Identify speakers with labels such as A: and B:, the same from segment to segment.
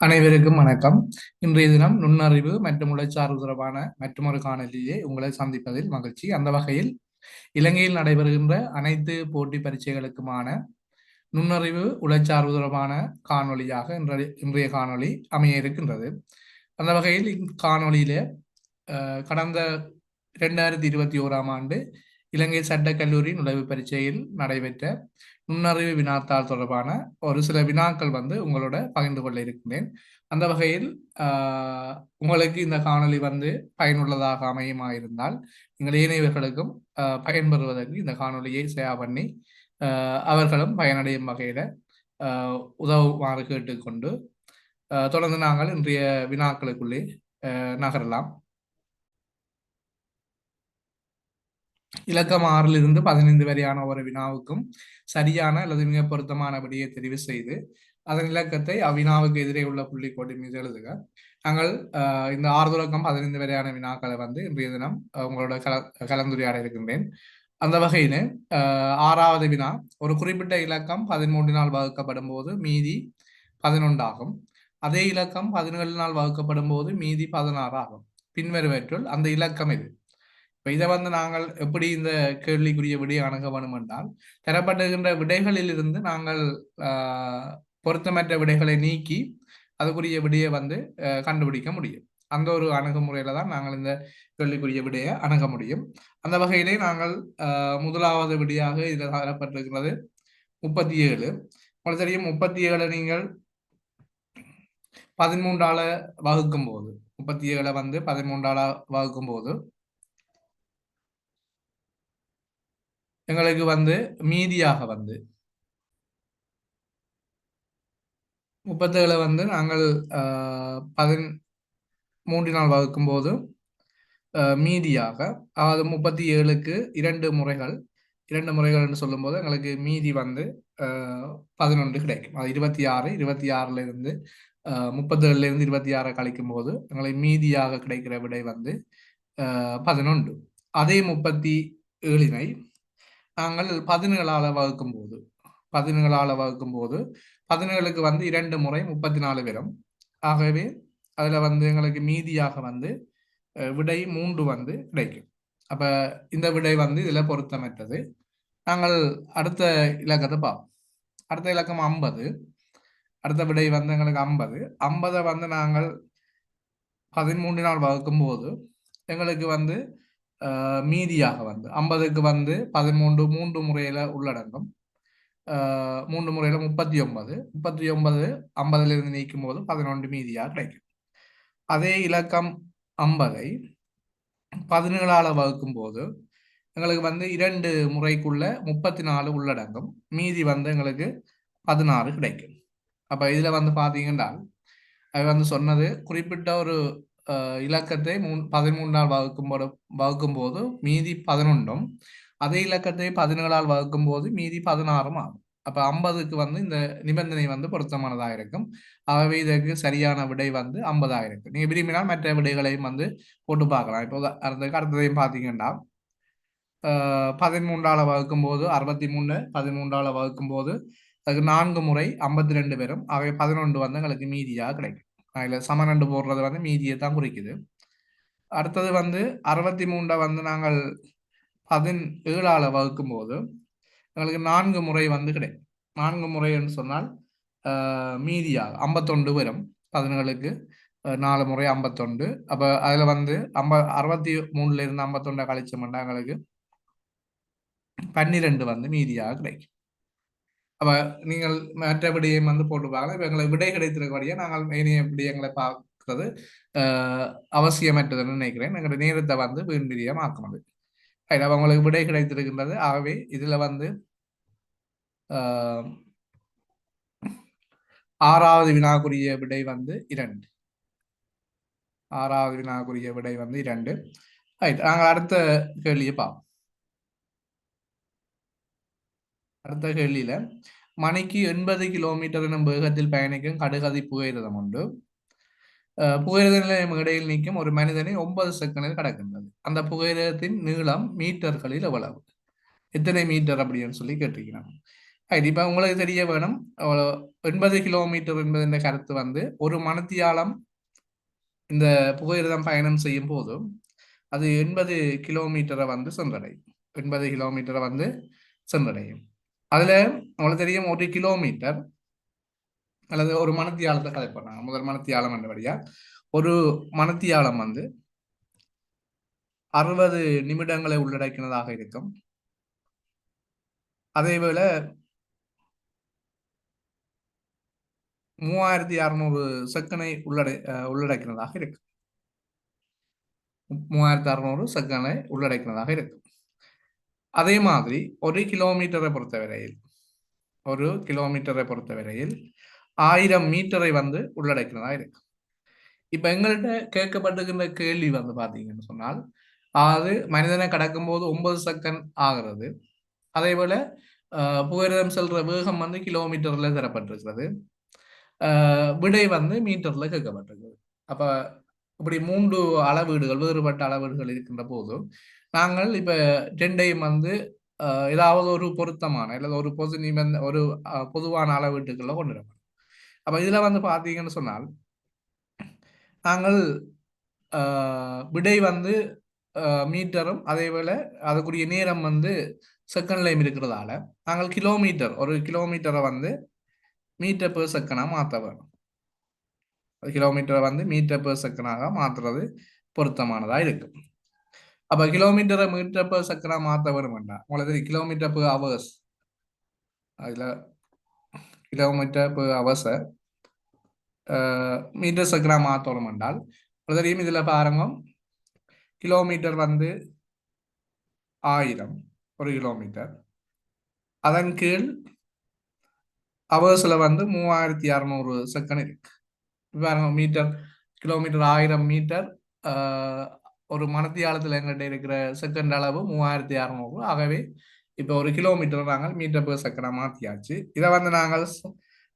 A: அனைவருக்கும் வணக்கம். இன்றைய தினம் நுண்ணறிவு மற்றும் உழைச்சார்பு தொடர்பான மற்றொரு காணொலியை உங்களை சந்திப்பதில் மகிழ்ச்சி. அந்த வகையில் இலங்கையில் நடைபெறுகின்ற அனைத்து போட்டி பரீட்சைகளுக்குமான நுண்ணறிவு உழைச்சார்பு தொடர்பான காணொலியாக இன்றைய காணொலி அமைய இருக்கின்றது. அந்த வகையில் இக்காணொலியிலே கடந்த 2021ஆம் ஆண்டு இலங்கை சட்டக்கல்லூரி நுழைவுப் பரீட்சையில் நடைபெற்ற நுண்ணறிவு வினாத்தாள் தொடர்பான ஒரு சில வினாக்கள் உங்களோட பகிர்ந்து கொள்ள இருக்கின்றேன். அந்த வகையில் உங்களுக்கு இந்த காணொளி பயனுள்ளதாக அமையுமாயிருந்தால் நீங்கள் ஏனையவர்களுக்கும் பயன்பெறுவதற்கு இந்த காணொலியை ஷேர் பண்ணி அவர்களும் பயனடையும் வகையில உதவுமாறு கேட்டுக்கொண்டு தொடர்ந்து நாங்கள் இன்றைய வினாக்களுக்குள்ளே நகரலாம். இலக்கம் 6லிருந்து 15 வரையான ஒரு வினாவுக்கும் சரியான அல்லது மிக பொருத்தமான விடையை தெரிவு செய்து அதன் இலக்கத்தை அவ்வினாவுக்கு எதிரே உள்ள புள்ளிக்கோட்டு மீது எழுதுக. நாங்கள் இந்த 6 தொடக்கம் 15 வரையான வினாக்களை இன்றைய தினம் உங்களோட கலந்துரையாட இருக்கின்றேன். அந்த வகையில 6வது வினா, ஒரு குறிப்பிட்ட இலக்கம் 13 வகுக்கப்படும் போது மீதி 11 ஆகும். அதே இலக்கம் 17 வகுக்கப்படும் போது மீதி 16 ஆகும். பின்வருவற்றுள் அந்த இலக்கம் இது. இப்போ இதை நாங்கள் எப்படி இந்த கேள்விக்குரிய விடையை அணுக வேணும் என்றால், தரப்படுகின்ற விடைகளில் இருந்து நாங்கள் பொருத்தமற்ற விடைகளை நீக்கி அதுக்குரிய விடையை கண்டுபிடிக்க முடியும். அந்த ஒரு அணுகுமுறையில தான் நாங்கள் இந்த கேள்விக்குரிய விடையை அணுக முடியும். அந்த வகையிலே நாங்கள் முதலாவது விடையாக இதில் தரப்பட்டிருக்கிறது 37. உங்களுக்கு தெரியும், 37 நீங்கள் 13ஆல வகுக்கும் போது 37 13ஆல வகுக்கும் போது எங்களுக்கு மீதியாக 37 நாங்கள் 13 வகுக்கும் போது மீதியாக, அதாவது 37க்கு 2 முறைகள் என்று சொல்லும் போது எங்களுக்கு மீதி 11 கிடைக்கும். அது 26 26ல இருந்து 37ல இருந்து 26 கழிக்கும் போது எங்களுக்கு மீதியாக கிடைக்கிற விடை 11. அதே 37னை நாங்கள் 17ஆல வகுக்கும் போது 17க்கு 2 முறை 34 வரும். ஆகவே அதுல எங்களுக்கு மீதியாக விடை 3 கிடைக்கும். அப்ப இந்த விடை இதுல பொருத்தமற்றது. நாங்கள் அடுத்த இலக்கத்தை பார்ப்போம். அடுத்த இலக்கம் 50. அடுத்த விடை எங்களுக்கு 50. 50 நாங்கள் 13 வகுக்கும் போது எங்களுக்கு மீதியாக 50க்கு 13 3 முறையில உள்ளடங்கும். 3 முறையில 39 50ல இருந்து நீக்கும் போது 11 மீதியாக கிடைக்கும். அதே இலக்கம் 50ஐ 17ஆல வகுக்கும் போது எங்களுக்கு 2 முறைக்குள்ள 34 உள்ளடங்கும். மீதி எங்களுக்கு 16 கிடைக்கும். அப்ப இதுல பாத்தீங்கன்னா அது சொன்னது குறிப்பிட்ட ஒரு இலக்கத்தை 13ஆல் வகுக்கும் போது மீதி 11ம், அதே இலக்கத்தை 17ஆல் வகுக்கும் போது மீதி 16ம் ஆகும். அப்ப 50க்கு இந்த நிபந்தனை பொருத்தமானதாக இருக்கும். ஆகவே இதற்கு சரியான விடை 50ஆக இருக்கு. நீங்க விரும்பினால் மற்ற விடைகளையும் போட்டு பார்க்கலாம். இப்போ அடுத்ததையும் பார்த்தீங்கன்னா 13ஆல வகுக்கும் போது 63, 13ஆல வகுக்கும் போது அதுக்கு 4 முறை 52 வரும். ஆகவே 11 எங்களுக்கு மீதியாக கிடைக்கும். அதில் சமநண்டு போடுறது மீதியை தான் குறிக்குது. அடுத்தது 63 நாங்கள் 17ஆல வகுக்கும் போது எங்களுக்கு 4 முறை கிடைக்கும். 4 முறை என்று சொன்னால் மீதியாக 51 வரும். 17க்கு 4 முறை 51. அப்ப அதுல 63ல இருந்து 51 கழிச்சோம்னா எங்களுக்கு 12 மீதியாக கிடைக்கும். அப்ப நீங்கள் மற்ற விடயம் போட்டு பார்க்கலாம். இப்ப எங்களுக்கு விடை கிடைத்திருக்கபடியா நாங்கள் ஏனைய விடயங்களை பார்க்கிறது அவசியமற்றதுன்னு நினைக்கிறேன். எங்களுடைய நேரத்தை வீண்விரியமாக்கணும். அப்ப உங்களுக்கு விடை கிடைத்திருக்கின்றது. ஆகவே இதுல 6வது வினாக்குரிய விடை 2. 6வது வினாக்குரிய விடை 2. நாங்கள் அடுத்த கேள்வியை பார்ப்போம். அடுத்த கேள்வியில மணிக்கு 80 கிலோமீட்டர் எனும் வேகத்தில் பயணிக்கும் கடுகதி புகையிரதம் உண்டு. புகையிரத நிலையம் இடையில் நீக்கும் ஒரு மனிதனை 9 செகண்டில் கடக்கின்றது. அந்த புகையிரதத்தின் நீளம் மீட்டர்களில் எவ்வளவு? எத்தனை மீட்டர் அப்படின்னு சொல்லி கேட்டிருக்கிறாங்க. இப்ப உங்களுக்கு தெரிய வேணும் 80 கிலோமீட்டர் என்பது இந்த கருத்து வந்து ஒரு மணத்தியாலம் இந்த புகையிரதம் பயணம் செய்யும் போது அது 80 கிலோமீட்டரை வந்து சென்றடையும். 80 கிலோமீட்டரை வந்து சென்றடையும். அதுல உங்களுக்கு தெரியும் 1 கிலோமீட்டர் அல்லது ஒரு மணத்தியாலத்தை கதைப்படுறாங்க. முதல் மணத்தியாலம் என்றபடியா ஒரு மணத்தியாலம் வந்து 60 நிமிடங்களை உள்ளடக்கினதாக இருக்கும். அதேவேளை 3600 செகண்டை உள்ளடக்கினதாக இருக்கு. 3600 செகண்டை உள்ளடக்கினதாக இருக்கு. அதே மாதிரி 1 கிலோமீட்டரை பொறுத்தவரையில் 1000 மீட்டரை வந்து உள்ளடக்கினதாக இருக்கு. இப்ப எங்கள்கிட்ட கேட்கப்பட்டிருக்கின்ற கேள்வி வந்து பாத்தீங்கன்னு சொன்னால் அது மனிதனை கடக்கும் போது 9 செகண்ட் ஆகிறது. அதே போல புகையிரதம் செல்ற வேகம் வந்து கிலோமீட்டர்ல தரப்பட்டிருக்கிறது. விடை வந்து மீட்டர்ல கேட்கப்பட்டிருக்கிறது. அப்ப இப்படி 3 அளவீடுகள் வேறுபட்ட அளவீடுகள் இருக்கின்ற போது நாங்கள் இப்ப ரெண்டையும் வந்து ஏதாவது ஒரு பொருத்தமான அல்லது ஒரு ஒரு பொதுவான அளவீட்டுக்குள்ள கொண்டு வரணும். அப்ப இதுல வந்து பாத்தீங்கன்னு சொன்னால் நாங்கள் விடை வந்து மீட்டரும் அதே போல அதுக்குரிய நேரம் வந்து செகண்ட்லையும் இருக்கிறதால நாங்கள் ஒரு கிலோமீட்டரை வந்து மீட்டர் பெர் செகண்டாக மாற்ற வேணும். கிலோமீட்டரை வந்து மீட்டர் பெர் செகண்டாக மாற்றுறது பொருத்தமானதாக இருக்கும். அப்போ கிலோமீட்டரை மீட்டர் பெர் செகண்டாக மாற்ற வேணும்டா உங்களுக்கு கிலோமீட்டர் பெர் ஹவர்ஸ், அதில் கிலோமீட்டர் பெர் ஹவர்ஸை மீட்டர் செகண்டாக மாற்றணும் என்றால் தெரியும். இதில் பாருங்க, கிலோமீட்டர் வந்து 1000 ஒரு கிலோமீட்டர், அதன் கீழ் ஹவர்ஸில் வந்து 3600 செகண்ட் இருக்கு. பாருங்க, கிலோமீட்டர் 1000 மீட்டர் ஒரு மணத்தியாலத்தில் எங்கிட்ட இருக்கிற செகண்ட் அளவு 3600. ஆகவே இப்போ ஒரு கிலோமீட்டர் நாங்கள் மீட்டர் பெர் செகண்டாக மாற்றியாச்சு. இதை வந்து நாங்கள்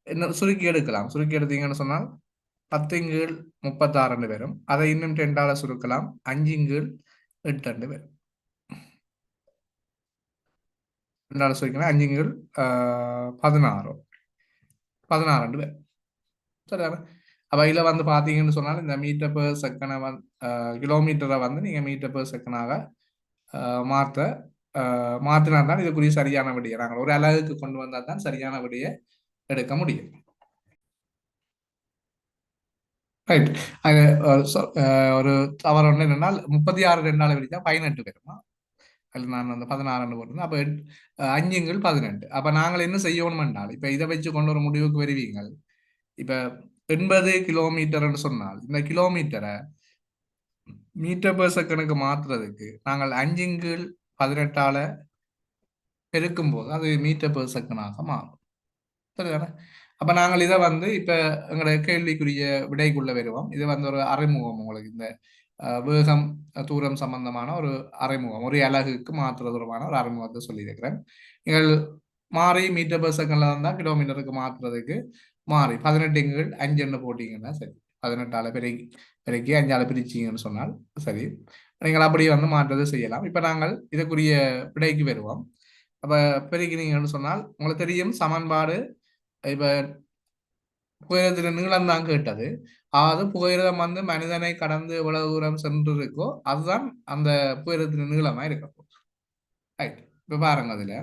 A: இன்னும் சுருக்கி எடுக்கலாம். சுருக்கி எடுத்தீங்கன்னு சொன்னால் 10/36 வரும். அதை இன்னும் 2ஆல் சுருக்கலாம். 5/8 வரும். 2ஆல் சுருக்கினா 5/16 வரும். சரியான. அப்போ இதில் வந்து பார்த்தீங்கன்னு சொன்னால் இந்த மீட்டர் பெர் செகண்டை கிலோமீட்டரை வந்து நீங்கள் மீட்டர் பெர் செகண்டாக மாற்றினா தான் இதுக்குரிய சரியான விடையை நாங்கள் ஒரு அலகுக்கு கொண்டு வந்தால் தான் சரியான விடையை எடுக்க முடியும். ரைட். அது ஒரு தவறு ஒன்று என்னென்னால் 36 2ஆல் விரிச்சா 18 வருமா? அதில் நான் வந்து 16 போட்டிருந்தேன். அப்போ 5/18. அப்போ நாங்கள் என்ன செய்யணும் என்றால் இப்போ இதை வச்சு கொண்டு ஒரு முடிவுக்கு வருவீங்கள். இப்ப 80 கிலோமீட்டர்னு சொன்னால் இந்த கிலோமீட்டரை மீட்டர் பெர் செகண்டுக்கு மாற்றுறதுக்கு நாங்கள் 5/18ஆல பெருக்கும் போது அது மீட்டர் பெர் செகண்டாக மாறும். சரிதானே? அப்ப நாங்கள் இதை வந்து இப்ப எங்களுடைய கேள்விக்குரிய விடைக்குள்ள வருவோம். இது வந்து ஒரு அறிமுகம். உங்களுக்கு இந்த வேகம் தூரம் சம்பந்தமான ஒரு அறிமுகம், ஒரு அலகுக்கு மாற்றுறதுமான ஒரு அறிமுகத்தை சொல்லியிருக்கிறேன். நீங்கள் மாறி மீட்டர் பெர் செகண்ட்ல இருந்தால் கிலோமீட்டருக்கு மாற்றுறதுக்கு மாறி 18/5 போட்டீங்கன்னா சரி. 18ஆல பெருக்கி 5ஆல பிரிச்சிங்கன்னு சொன்னால் சரி. நீங்கள் அப்படி வந்து மாற்றதை செய்யலாம். இப்ப நாங்கள் இதுக்குரிய விடைக்கு வருவோம். அப்ப பெருக்கினீங்கன்னு சொன்னால் உங்களுக்கு தெரியும் சமன்பாடு. இப்ப புகையிரத்தின் நீளம் தான் கேட்டது. அதாவது புகையிரதம் வந்து மனிதனை கடந்து எவ்வளவு தூரம் சென்று இருக்கோ அதுதான் அந்த புகையிரத்தின் நீளமா இருக்கும். ரைட். இப்ப பாருங்க, அதுல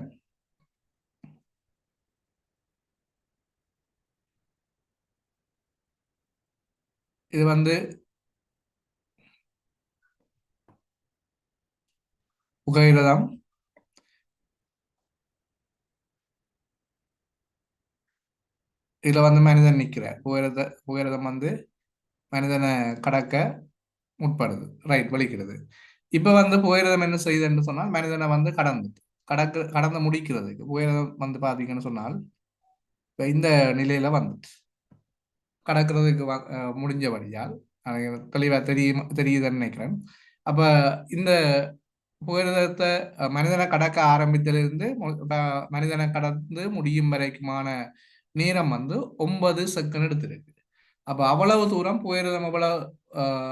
A: இது வந்து புகையிரதம் இதுல வந்து மனிதன் நிற்கிறார். புகையிரதம் வந்து மனிதனை கடக்க முற்படுது. ரைட், வலிக்கிறது. இப்ப வந்து புகையிரதம் என்ன செய்யுதுன்னு சொன்னால் மனிதனை வந்து கடந்து முடிக்கிறதுக்கு புகையிரதம் வந்து பாத்தீங்கன்னு சொன்னால் இந்த நிலையில வந்துட்டு கடக்கிறதுக்கு முடிஞ்சபடியால் தெளிவா தெரியுதுன்னு நினைக்கிறேன். அப்ப இந்த புகையிரதத்தை மனிதனை கடக்க ஆரம்பித்திலிருந்து மனிதனை கடந்து முடியும் வரைக்குமான நேரம் வந்து 9 செகண்ட் எடுத்திருக்கு. அப்ப அவ்வளவு தூரம் புகையிரதம்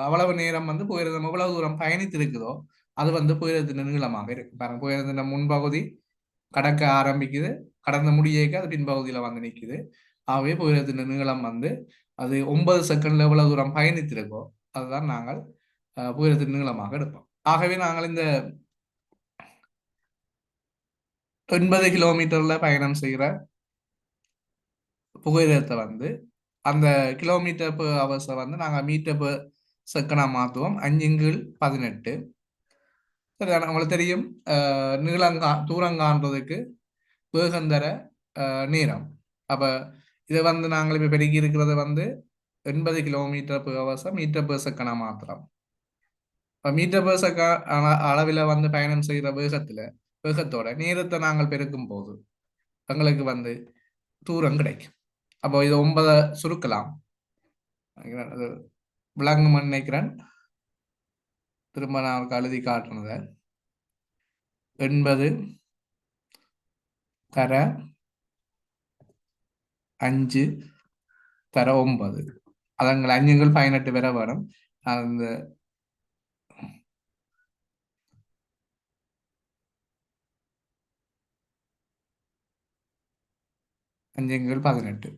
A: அவ்வளவு நேரம் வந்து புகையிரதம் எவ்வளவு தூரம் பயணித்திருக்குதோ அது வந்து புகையிரதத்தின் நீளமாக இருக்கு. பாருங்க, புகையிரதத்தின் முன்பகுதி கடக்க ஆரம்பிக்குது, கடந்த முடியேக்க அது பின்பகுதியில் வந்து நிற்குது. ஆகவே புகையிரத்தின் நீளம் வந்து அது 9 செகண்ட்ல எவ்வளவு தூரம் பயணித்திருக்கோ அதுதான் நாங்கள் புகையிரத்தின் நீளமாக எடுப்போம். ஆகவே நாங்கள் இந்த 9 கிலோமீட்டர்ல பயணம் செய்கிற புகையிரத்தை வந்து அந்த கிலோமீட்டர் பெர் ஹவர்ஸை வந்து நாங்கள் மீட்டர் பெர் செகண்டாக மாற்றுவோம். 5x18. சரிதான? உங்களுக்கு தெரியும் தூரம் காண்றதுக்கு வேகந்தர நேரம். அப்போ இதை வந்து நாங்கள் இப்போ பெருகி இருக்கிறத வந்து 80 கிலோமீட்டர் பெர் ஹவர்ஸை மீட்டர் பெர் செகண்டாக மாற்றுறோம். இப்போ மீட்டர் பெர் செகண்ட் அளவில் வந்து பயணம் செய்கிற வேகத்தோட நேரத்தை நாங்கள் பெருக்கும் போது எங்களுக்கு வந்து தூரம் கிடைக்கும். அப்போ இதை 9 சுருக்கலாம். அது விளங்கும்னு நினைக்கிறேன். திரும்ப நான் எழுதி காட்டுனத 80 தர 5 தர 9 அதங்கள் 5x18 வரை வரும். அந்த 5x18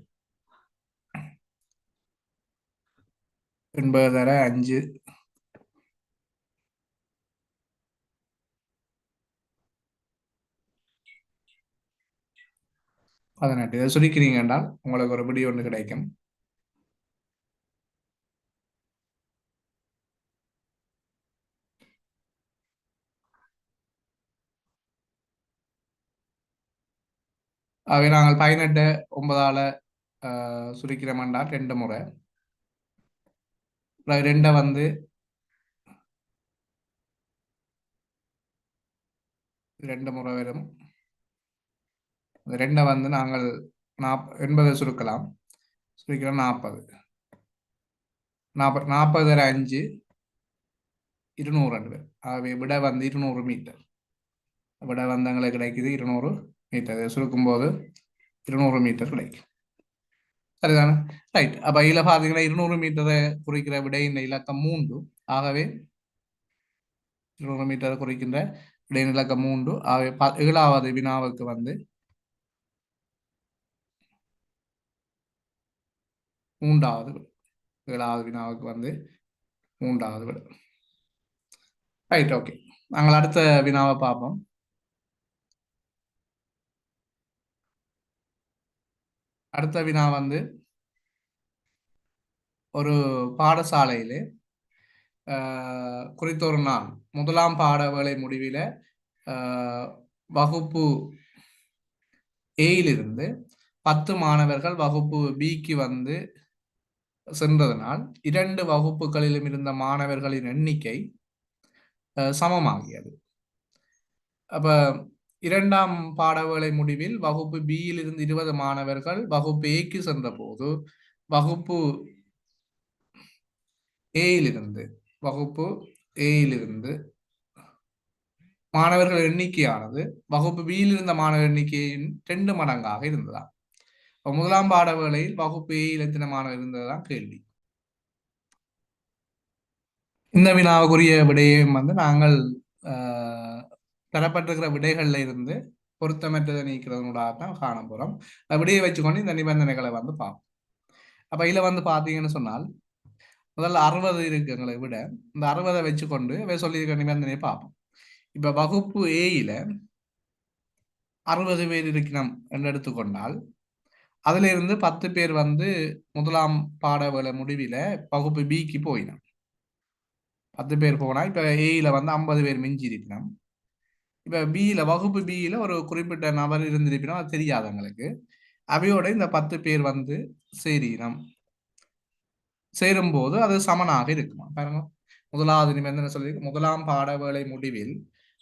A: 80 தர 5 18 இதை சுருக்கிறீங்க என்றால் உங்களுக்கு ஒரு பிடி ஒன்று கிடைக்கும். ஆகவே நாங்கள் 18 9ஆல சுருக்கிறோம் என்றால் 2 முறை. 2 வந்து 2 முறை வரும். 2 வந்து நாங்கள் 80 சுருக்கலாம். சுருக்கிறோம் 40 தர 5 200. ஆகவே விட வந்து 200 மீட்டர். விட வந்து எங்களுக்கு கிடைக்குது 200 மீட்டர். சுருக்கும் போது 200 மீட்டர் கிடைக்கும். சரிதானே? ரைட். அப்போ இதில் பார்த்தீங்கன்னா 200 மீட்டரை குறிக்கிற விடை இந்த இலக்கம் 3. ஆகவே 200 மீட்டரை குறிக்கின்ற விடை இலக்கம் 3. ஆகவே 7வது வினாவுக்கு வந்து 3வது விடை. 7வது வினாவுக்கு வந்து 3வது விடை. ரைட். ஓகே, நாங்கள் அடுத்த வினாவை பார்ப்போம். அடுத்த வினா வந்து ஒரு பாடசாலையிலே குறித்த ஒரு நாள் முதலாம் பாட வேலை முடிவில் வகுப்பு ஏயிலிருந்து 10 மாணவர்கள் வகுப்பு பிக்கு வந்து சென்றதனால் 2 வகுப்புகளிலும் இருந்த மாணவர்களின் எண்ணிக்கை சமமாகியது. அப்ப 2ஆம் பாடவேளை முடிவில் வகுப்பு பியில் இருந்து 20 மாணவர்கள் வகுப்பு ஏக்கு சென்ற போது வகுப்பு ஏயிலிருந்து மாணவர்கள் எண்ணிக்கையானது வகுப்பு பியில் இருந்த மாணவர் எண்ணிக்கையின் 2 மடங்காக இருந்ததா. முதலாம் பாடவேளையில் வகுப்பு ஏயில் எத்தனை மாணவர் இருந்ததுதான் கேள்வி. இந்த வினாவுக்குரிய விடையையும் வந்து நாங்கள் தரப்பட்டிருக்கிற விடைகள்ல இருந்து பொருத்தமற்றதை நீக்கிறதுனூடாக தான் காண போறோம். விடையை வச்சுக்கொண்டு இந்த நிபந்தனைகளை வந்து பார்ப்போம். அப்ப இதுல வந்து பாத்தீங்கன்னு சொன்னால் முதல்ல 60 இருக்கு எங்களை விட. இந்த 60 வச்சுக்கொண்டு சொல்லியிருக்கிற நிபந்தனையை பார்ப்போம். இப்ப வகுப்பு ஏயில 60 பேர் இருக்கணும் என்று எடுத்துக்கொண்டால் அதுல இருந்து 10 பேர் வந்து முதலாம் பாடவேளை முடிவில வகுப்பு பிக்கு போயினோம். 10 பேர் போனா இப்ப ஏயில வந்து 50 பேர் மிஞ்சி இருக்கணும். இப்ப பியில வகுப்பு பியில ஒரு குறிப்பிட்ட நபர் இருந்திருப்பினோம், அது தெரியாதவங்களுக்கு. அவையோட இந்த 10 பேர் வந்து சேரும்போது அது சமனாக இருக்குமா பாருங்க. முதலாவது நிபந்தனை சொல்லி முதலாம் பாடவேளை முடிவில்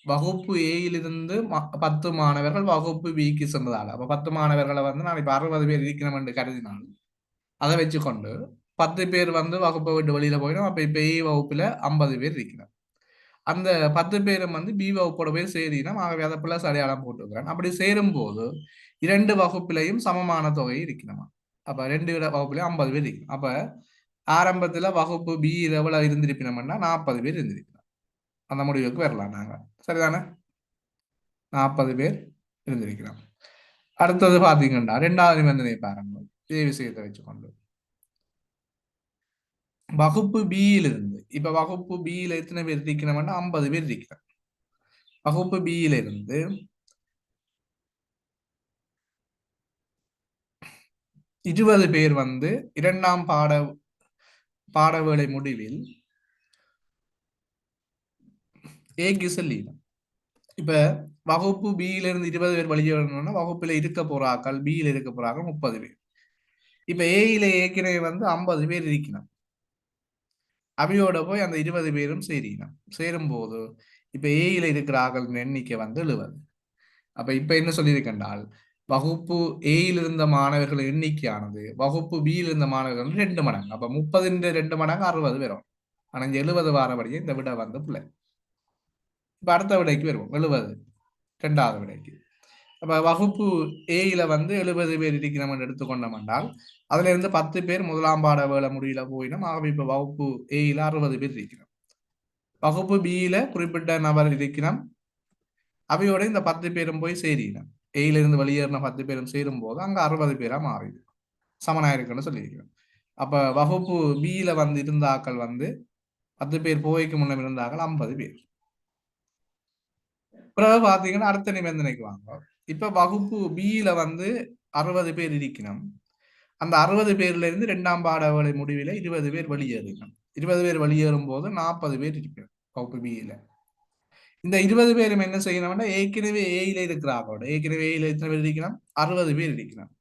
A: வகுப்பு ஏயிலிருந்து 10 மாணவர்கள் வகுப்பு பிக்கு சென்றதால அப்ப 10 மாணவர்களை வந்து நான் இப்ப 60 பேர் இருக்கணும் என்று கருதினால் அதை வச்சுக்கொண்டு 10 பேர் வந்து வகுப்பை விட்டு வெளியில போயிடும். அப்ப இப்ப ஏ வகுப்புல 50 பேர் இருக்கிறார். அந்த 10 பேரும் வந்து பி வகுப்போட போய் சேரினோம். ஆகவே அதை பிளஸ் அடையாளம் போட்டுக்கிறேன். அப்படி சேரும் போது 2 வகுப்பிலையும் சமமான தொகை இருக்கணுமா. அப்ப 2 வகுப்புலையும் 50 பேர் இருக்கணும். அப்ப ஆரம்பத்துல வகுப்பு பி எவ்வளவு இருந்திருப்பினோம்னா 40 பேர் இருந்திருக்கணும். அந்த முடிவுக்கு வரலாம் நாங்க. சரிதானே? 40 பேர் இருந்திருக்கிறோம். அடுத்தது பாத்தீங்கன்னா ரெண்டாவது நிபந்தனை பாருங்க. இதே விஷயத்தை வச்சுக்கொண்டு வகுப்பு பியில் இருந்து இப்ப வகுப்பு பியில எத்தனை பேர் இருக்கணும்னா 50 பேர் இருக்கிறார். வகுப்பு பியில இருந்து 20 பேர் வந்து இரண்டாம் பாடவேளை முடிவில் ஏக்கு செல்லிடும். இப்ப வகுப்பு பியில இருந்து 20 பேர் வெளியேறணும்னா வகுப்புல இருக்க போறாக்கள் பியில இருக்க போறாக்கள் 30 பேர். இப்ப ஏயில ஏற்கனவே வந்து 50 பேர் இருக்கணும். அவையோட போய் அந்த 20 பேரும் சேரணும். சேரும் போது இப்ப ஏயில இருக்கிற ஆக்களின் எண்ணிக்கை வந்து 70. அப்ப இப்ப என்ன சொல்லியிருக்கின்றால் வகுப்பு ஏயில் இருந்த மாணவர்கள் எண்ணிக்கையானது வகுப்பு பியில் இருந்த மாணவர்கள் 2 மடங்கு. அப்ப 30 2 மடங்கு 60 வரும். ஆனா 70 வாரபடியே இந்த விட வந்து பிள்ளை. இப்ப அடுத்த விடைக்கு வருவோம். 70 இரண்டாவது விடைக்கு. அப்ப வகுப்பு ஏயில வந்து 70 பேர் இருக்கிறோம் எடுத்துக்கொண்டோம் என்றால் அதுல இருந்து 10 பேர் முதலாம் பாட வேலை முடியல போயிடும். ஆகவே இப்ப வகுப்பு ஏயில 60 பேர் இருக்கிறோம். வகுப்பு பியில குறிப்பிட்ட நபர் இருக்கிறோம். அவையோட இந்த 10 பேரும் போய் சேரினோம். ஏயில இருந்து வெளியேறின 10 பேரும் சேரும் போது அங்க 60 பேரா மாறிடும். சமனாயிருக்குன்னு சொல்லியிருக்கிறோம். அப்ப வகுப்பு பியில வந்து இருந்த ஆக்கள் வந்து 10 பேர் போய்க்கு முன்ன இருந்த ஆக்கள் 50 பேர். பிறகு பாத்தீங்கன்னா அடுத்த நிபந்தனைக்கு வாங்க. இப்ப வகுப்பு பியில வந்து 60 பேர் இருக்கணும். அந்த 60 பேர்ல இருந்து இரண்டாம் பாடவேளை முடிவில் 20 பேர் வெளியேறணும். 20 பேர் வெளியேறும் போது 40 பேர் இருக்கணும் வகுப்பு பியில. இந்த 20 பேரும் என்ன செய்யணும்னா ஏற்கனவே ஏயில இருக்கிறாங்களோட ஏற்கனவே ஏயில எத்தனை பேர் இருக்கணும்? 60 பேர் இருக்கணும்.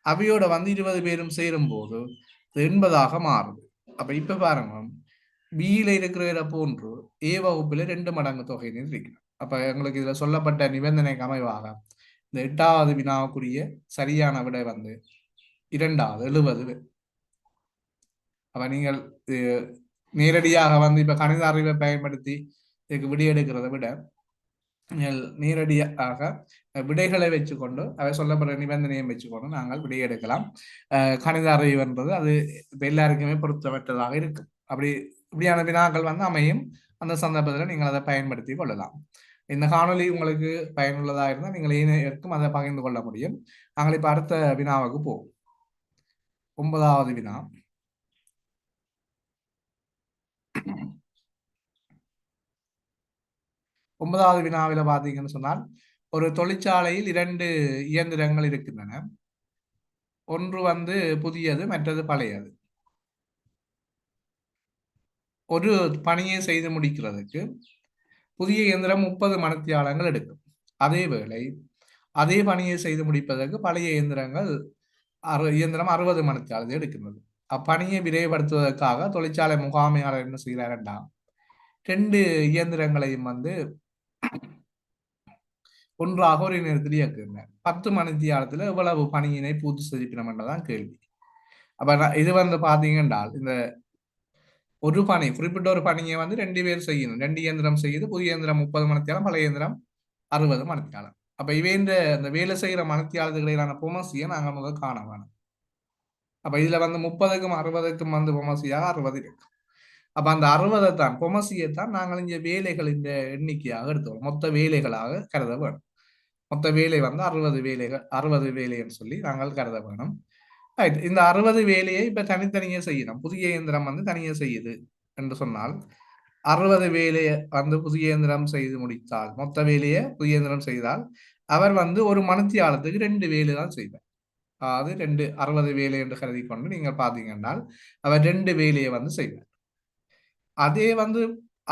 A: அவையோட வந்து 20 பேரும் சேரும் போது 80 மாறுது. அப்ப இப்ப பாருங்க பியில இருக்கிற போன்று ஏ வகுப்புல 2 மடங்கு தொகையினர் இருக்கணும். அப்ப எங்களுக்கு இதுல சொல்லப்பட்ட நிபந்தனைக்கு அமைவாக இந்த 8வது வினாவுக்குரிய சரியான விடை வந்து 2வது 70. அப்ப நீங்கள் நேரடியாக வந்து இப்ப கணித அறிவை பயன்படுத்தி இதுக்கு விடை எடுக்கிறத விட நீங்கள் நேரடியாக விடைகளை வச்சுக்கொண்டு அவை சொல்லப்படுற நிபந்தனையும் வச்சுக்கொண்டு நாங்கள் விடை எடுக்கலாம். கணித அறிவு என்பது அது இப்ப எல்லாருக்குமே பொருத்தமற்றதாக இருக்கு. இப்படியான வினாக்கள் வந்து அமையும். அந்த சந்தர்ப்பத்தில் நீங்கள் அதை பயன்படுத்தி கொள்ளலாம். இந்த காணொலி உங்களுக்கு பயனுள்ளதாக இருந்தால் நீங்கள் ஏனையருக்கும் அதை பகிர்ந்து கொள்ள முடியும். நாங்கள் இப்ப அடுத்த வினாவுக்கு போவோம். 9வது வினா. 9வது வினாவில பாத்தீங்கன்னு சொன்னால் ஒரு தொழிற்சாலையில் 2 இயந்திரங்கள் இருக்கின்றன. ஒன்று வந்து புதியது, மற்றது பழையது. ஒரு பணியை செய்து முடிக்கிறதுக்கு புதிய இயந்திரம் 30 மணித்தியாலங்கள் எடுக்கும். அதே வேளை அதே பணியை செய்து முடிப்பதற்கு பழைய இயந்திரம் 60 மணித்தியாலத்தை எடுக்கின்றது. அப்பணியை விரைவுபடுத்துவதற்காக தொழிற்சாலை முகாமையாளர் என்ன செய்கிறார்டா 2 இயந்திரங்களையும் வந்து ஒன்றாக ஒரு நேரத்தில் இயக்குகின்றனர். 10 மணித்தியாலத்துல எவ்வளவு பணியினை பூர்த்தி செய்யணும் என்றதான் கேள்வி. அப்ப இது வந்து பாத்தீங்கன்னா இந்த ஒரு பணி குறிப்பிட்ட ஒரு பணியை வந்து 2 பேர் செய்யணும். 2 இயந்திரம் செய்யுது. புதிய இயந்திரம் 30 மணித்தியாலம், பழைய இயந்திரம் 60 மணித்தியாலம். அப்ப இந்த வேலை செய்யற மணித்தியாலத்துக்கு இடையிலான பொமசியை நாங்க முதல் காண வேணும். அப்ப இதுல வந்து 30க்கும் 60க்கும் வந்து பொமசியாக 60 இருக்கு. அப்ப அந்த 60 தான் பொமசியை தான் நாங்கள் இங்க வேலைகள் இந்த எண்ணிக்கையாக எடுத்துவோம். மொத்த வேலைகளாக கருத வேணும். மொத்த வேலை வந்து 60 வேலைகள் 60 வேலைன்னு சொல்லி நாங்கள் கருத வேணும். இந்த 60 வேலையை இப்ப தனித்தனியே செய்யணும். புதிய இயந்திரம் வந்து தனியே செய்யுது என்று சொன்னால் 60 வேலையை வந்து புதிய இயந்திரம் செய்து முடித்தால் மொத்த வேலையை புதிய இயந்திரம் செய்தால் அவர் வந்து ஒரு மணித்தியாலத்துக்கு 2 வேலை தான் செய்வார். அதாவது 60 வேலை என்று கருதி கொண்டு நீங்கள் பார்த்தீங்கன்னா அவர் 2 வேலையை வந்து செய்வார். அதே வந்து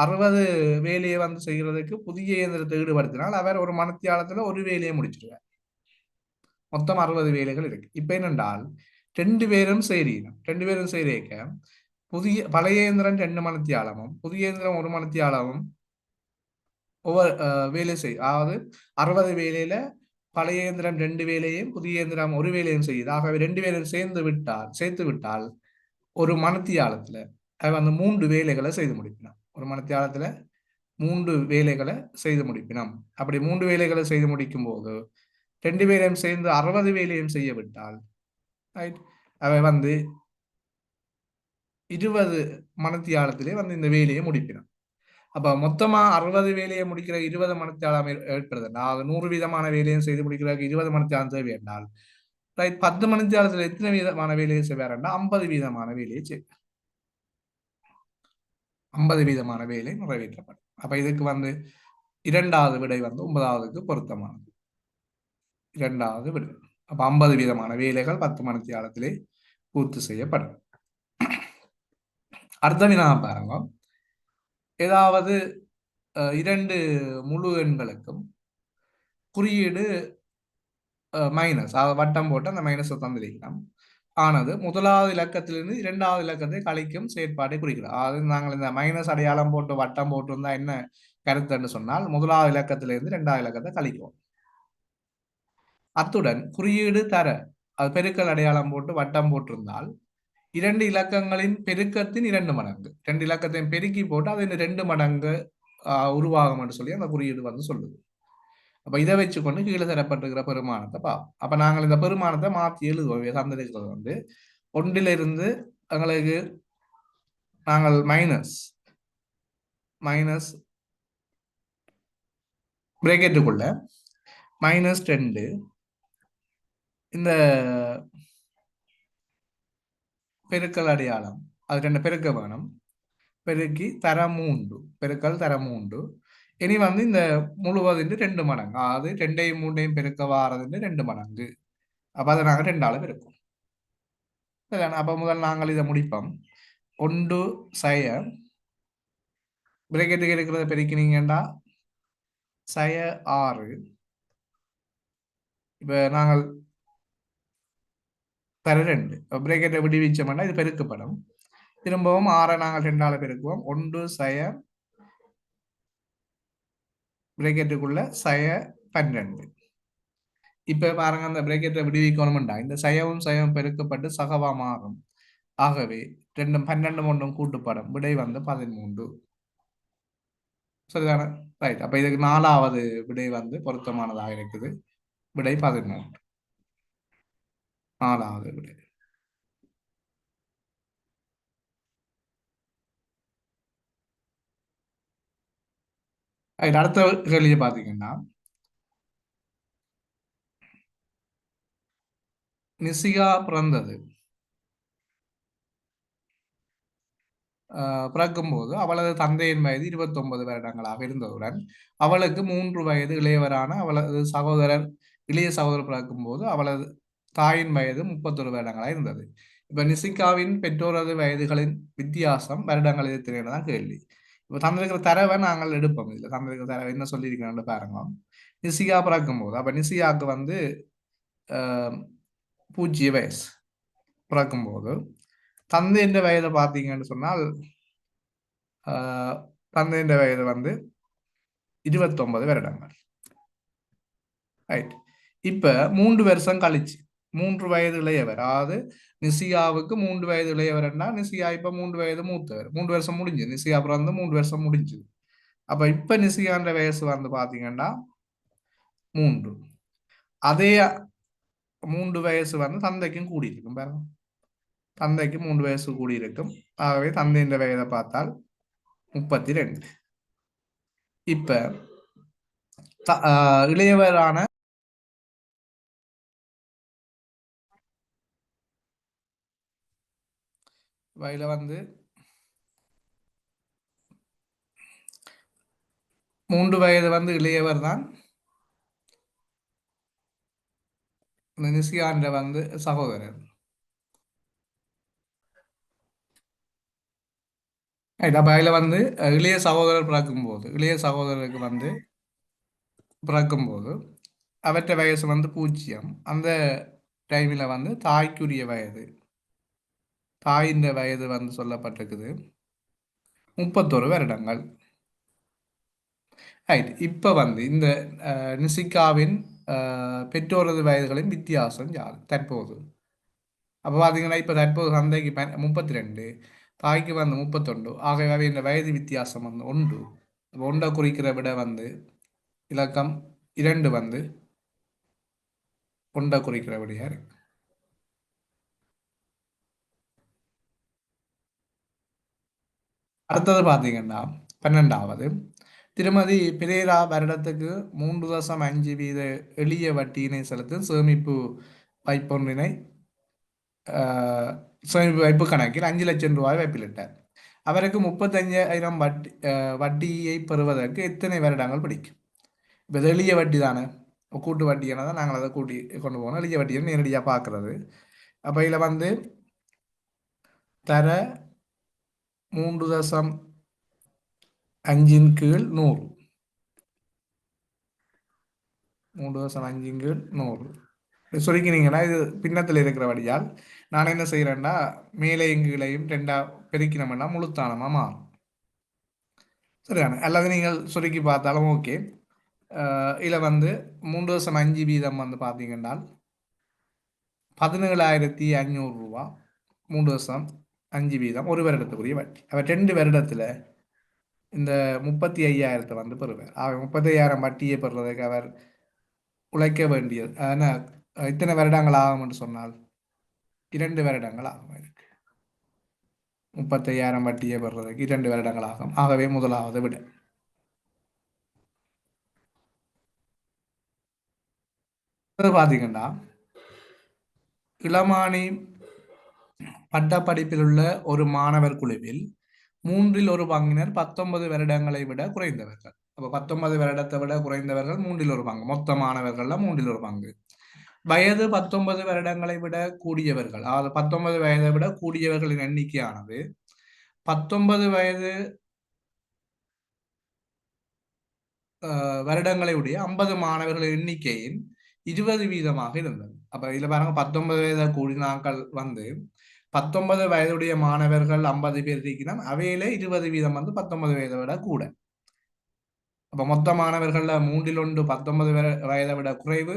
A: 60 வேலையை வந்து செய்கிறதுக்கு புதிய இயந்திரத்தை ஈடுபடுத்தினால் அவர் ஒரு மணித்தியாலத்துல ஒரு வேலையை முடிச்சிருவார். மொத்தம் 60 வேலைகள் இருக்கு. இப்ப என்னென்றால் 2 பேரும் செய்யணும். 2 பேரும் செய்யக்க பழைய இயந்திரம் 2 மணித்தியாலமும் புதிய இயந்திரம் 1 மணித்தியாலமும் ஒவ்வொரு வேலை அதாவது 60 வேலையில பழைய இயந்திரம் 2 வேலையும் புதிய இயந்திரம் 1 வேலையும் செய்யுது. ஆகவே 2 பேரும் சேர்த்து விட்டால் ஒரு மணித்தியாலத்துல வந்து 3 வேலைகளை செய்து முடிப்பினோம். ஒரு மணித்தியாலத்துல 3 வேலைகளை செய்து முடிப்பினோம். அப்படி 3 வேலைகளை செய்து முடிக்கும் போது 2 பேரையும் சேர்ந்து 60 வேலையும் செய்ய விட்டால் அவை வந்து 20 மணித்தியாலத்திலே வந்து இந்த வேலையை முடிப்பினோம். அப்ப மொத்தமா 60 வேலையை முடிக்கிற 20 மணித்தியாலம் ஏற்படுது. நான் 100 வீதமான வேலையும் செய்து முடிக்கிறதுக்கு 20 மணித்தியாலம் தேவை என்றால், ரைட், 10 மணித்தியாலத்தில் எத்தனை வீதமான வேலையை செய்வாருன்னா 50 வீதமான வேலையை செய்வார். 50 வீதமான வேலை நிறைவேற்றப்படும். அப்ப இதுக்கு வந்து இரண்டாவது விடை வந்து 9வதுக்கு பொருத்தமானது. இரண்டாவது விடை. அப்ப 50 வீதமான வேலைகள் 10 மணித்தியாலத்திலே பூர்த்தி செய்யப்படும். அடுத்த வினா பாருங்க. ஏதாவது இரண்டு முழு எண்களுக்கும் குறியீடு மைனஸ், வட்டம் போட்டு அந்த மைனஸை தந்திருக்கலாம். ஆனது முதலாவது இலக்கத்திலிருந்து இரண்டாவது இலக்கத்தை கழிக்கும் செயற்பாட்டை குறிக்கிறது. அதாவது நாங்கள் இந்த மைனஸ் அடையாளம் போட்டு வட்டம் போட்டிருந்தா என்ன கருத்துன்னு சொன்னால், முதலாவது இலக்கத்திலிருந்து இரண்டாவது இலக்கத்தை கழிக்கும். அத்துடன் குறியீடு தர, அது பெருக்கல் அடையாளம் போட்டு வட்டம் போட்டிருந்தால் இரண்டு இலக்கங்களின் பெருக்கத்தின் 2 மடங்கு, ரெண்டு இலக்கத்தையும் பெருக்கி போட்டு அது 2 மடங்கு உருவாகும் என்று சொல்லி அந்த குறியீடு வந்து சொல்லுது. அப்ப இதை வச்சுக்கொண்டு கீழே தரப்பட்டிருக்கிற பெருமானத்தை பார்ப்போம். அப்ப நாங்கள் இந்த பெருமானத்தை மாற்றி எழுதுவோம். தந்திருக்கிறது வந்து ஒன்றிலிருந்து எங்களுக்கு நாங்கள் மைனஸ் பிரேக்கெட்டுக்குள்ள -2 இந்த பெருக்கல் அடையாளம், அது 2 பெருக்க வேணும், பெருக்கி தர 3, பெருக்கல் தர 3. இனி வந்து இந்த முழுவதுன்னு 2 மடங்கு, அது 2ஐயும் 3ஐயும் பெருக்க வாரதுன்னு 2 மடங்கு. அப்ப அதை நாங்கள் 2ஆல பெருக்கும். அப்ப முதல் நாங்கள் இதை முடிப்போம். 1 சய பிரேக்கெட்டுக்கு இருக்கிறத பெருக்கினீங்கண்டா சய 6. இப்ப நாங்கள் தர 2 பிரேக்கெட்டை விடுவிச்சோம்னா இது பெருக்கப்படும். திரும்பவும் 6 நாங்கள் 2ஆல பெருக்குவோம். 1 சய பிரேக்கெட்டுக்குள்ள சய 12. இப்ப பாருங்க, அந்த பிரேக்கெட்டை விடுவிக்கணும்டா இந்த சயவும் சயவும் பெருக்கப்பட்டு சகவா மாறும். ஆகவே 2ம் 12 ஒன்றும் கூட்டுப்படும். விடை வந்து 13. சரிதானே? ரைட். அப்ப இதுக்கு 4வது விடை வந்து பொருத்தமானதாக இருக்குது. விடை 13. 4வது விடை. அடுத்த கேள்வியை பாத்தீங்கன்னா, நிசிகா பிறந்தது. பிறக்கும்போது அவளது தந்தையின் வயது 29 வருடங்களாக இருந்ததுடன் அவளுக்கு 3 வயது இளையவரான அவளது சகோதரர், இளைய சகோதரர் பிறக்கும்போது அவளது தாயின் வயது 31 வருடங்களாக இருந்தது. இப்ப நிசிகாவின் பெற்றோரது வயதுகளின் வித்தியாசம் வருடங்கள் எத்தனைதான் கேள்வி. இப்ப தந்திருக்கிற தரவை நாங்கள் எடுப்போம். இதுல தந்திருக்கிற தரவை என்ன சொல்லியிருக்கிறோம்னு பாருங்க. நிசிகா பிறக்கும்போது, அப்ப நிசிகாவுக்கு வந்து 0 வயசு பிறக்கும்போது, தந்தையின் வயதை பார்த்தீங்கன்னு சொன்னால் தந்தையின் வயது வந்து 29 வருடங்கள். ரைட். இப்ப 3 வருஷம் கழிச்சு 3 வயது இளையவர், அதாவது நிசியாவுக்கு 3 வயது இளையவர்னா நிசியா இப்ப 3 வயது மூத்தவர். 3 வருஷம் முடிஞ்சு நிசியா அப்புறம் வந்து 3 வருஷம் முடிஞ்சு. அப்ப இப்ப நிசியான்ற வயசு வந்து பாத்தீங்கன்னா 3. அதே 3 வயசு வந்து தந்தைக்கும் கூடி இருக்கும் பாருங்க. தந்தைக்கு 3 வயசு கூடி இருக்கும். ஆகவே தந்தையின் வயதை பார்த்தால் 32. இப்ப இளையவரான வயல வந்து 3 வயது வந்து இளையவர் தான் நிசியான்ற வந்து சகோதரர். அப்ப அதுல வந்து இளைய சகோதரர் இளைய சகோதரருக்கு வந்து பிறக்கும்போது அவற்ற வயசு வந்து 0. அந்த டைமில் வந்து தாய்க்குரிய வயது, தாயின் வயது வந்து சொல்லப்பட்டிருக்குது 31 வருடங்கள். ரைட். இப்ப வந்து இந்த நிசிகாவின் பெற்றோரது வயதுகளின் வித்தியாசம் யார் தற்போது? அப்ப பாத்தீங்கன்னா இப்ப தற்போது தந்தைக்கு 32, தாய்க்கு வந்து 31. ஆகவே இந்த வயது வித்தியாசம் வந்து 1. 1 குறிக்கிற விட வந்து இலக்கம் 2 வந்து 1 குறிக்கிற விடையா இருக்கு. அடுத்தது பாத்தீங்கன்னா 12வது, திருமதி பிரேரா வருடத்துக்கு 3.5% எளிய வட்டியினை செலுத்தும் வைப்பொன்றினை சேமிப்பு வைப்பு கணக்கில் 5 லட்சம் ரூபாய் வைப்பிலிட்டார். அவருக்கு 35,000 வட்டியை பெறுவதற்கு எத்தனை வருடங்கள் பிடிக்கும்? இப்போ இது எளிய வட்டி தானே, கூட்டு வட்டியான தான் நாங்கள் அதை கூட்டி கொண்டு போகணும். எளிய வட்டியை நேரடியாக பார்க்கறது. அப்போ இதில் வந்து தர 3.5 கீழ் 100, 3.5 கீழ் 100 சுருக்கினீங்கன்னா இது பின்னத்தில் இருக்கிற வழியால் நான் என்ன செய்கிறேன்னா மேலையும் கீழையும் 2 பெருக்கினோம்னா முழுத்தானமாக மாறும். சரியான அல்லது நீங்கள் சுருக்கி பார்த்தாலும் ஓகே. இதில் வந்து 3.5% வந்து பார்த்தீங்கன்னா 17,500 ரூபா. 3.5% ஒரு வருடத்துக்குரிய வட்டி. அவர் 2 வருடத்தில் இந்த 35,000 வந்து பெறுவார். அவர் 35,000 வட்டியை பெறுவதற்கு அவர் உழைக்க வேண்டியது ஆனால் இத்தனை வருடங்கள் ஆகும் என்று சொன்னால் 2 வருடங்கள் ஆகும். இருக்கு 35,000 வட்டியை பெறுவதற்கு 2 வருடங்கள் ஆகும். ஆகவே முதலாவது விட. பார்த்தீங்கன்னா இளமானி பட்டப்படிப்பில் உள்ள ஒரு மாணவர் குழுவில் 1/3 19 வருடங்களை விட குறைந்தவர்கள். அப்போ 19 வருடத்தை விட குறைந்தவர்கள் 1/3 மொத்த மாணவர்கள்ல 1/3. வயது 19 வருடங்களை விட கூடியவர்கள், அதாவது 19 வயதை விட கூடியவர்களின் எண்ணிக்கையானது 19 வயது வருடங்களை உடைய 50 மாணவர்களின் எண்ணிக்கையின் 20% இருந்தது. அப்ப இதுல பாருங்க 19 வயதை கூடினாக்கள் வந்து 19 வயதுடைய மாணவர்கள் 50 பேர் இருக்கிறான். அவையில 20% வந்து 19 வயதை விட கூட. அப்ப மொத்த மாணவர்கள்ல 1/3 19 வயதை விட குறைவு.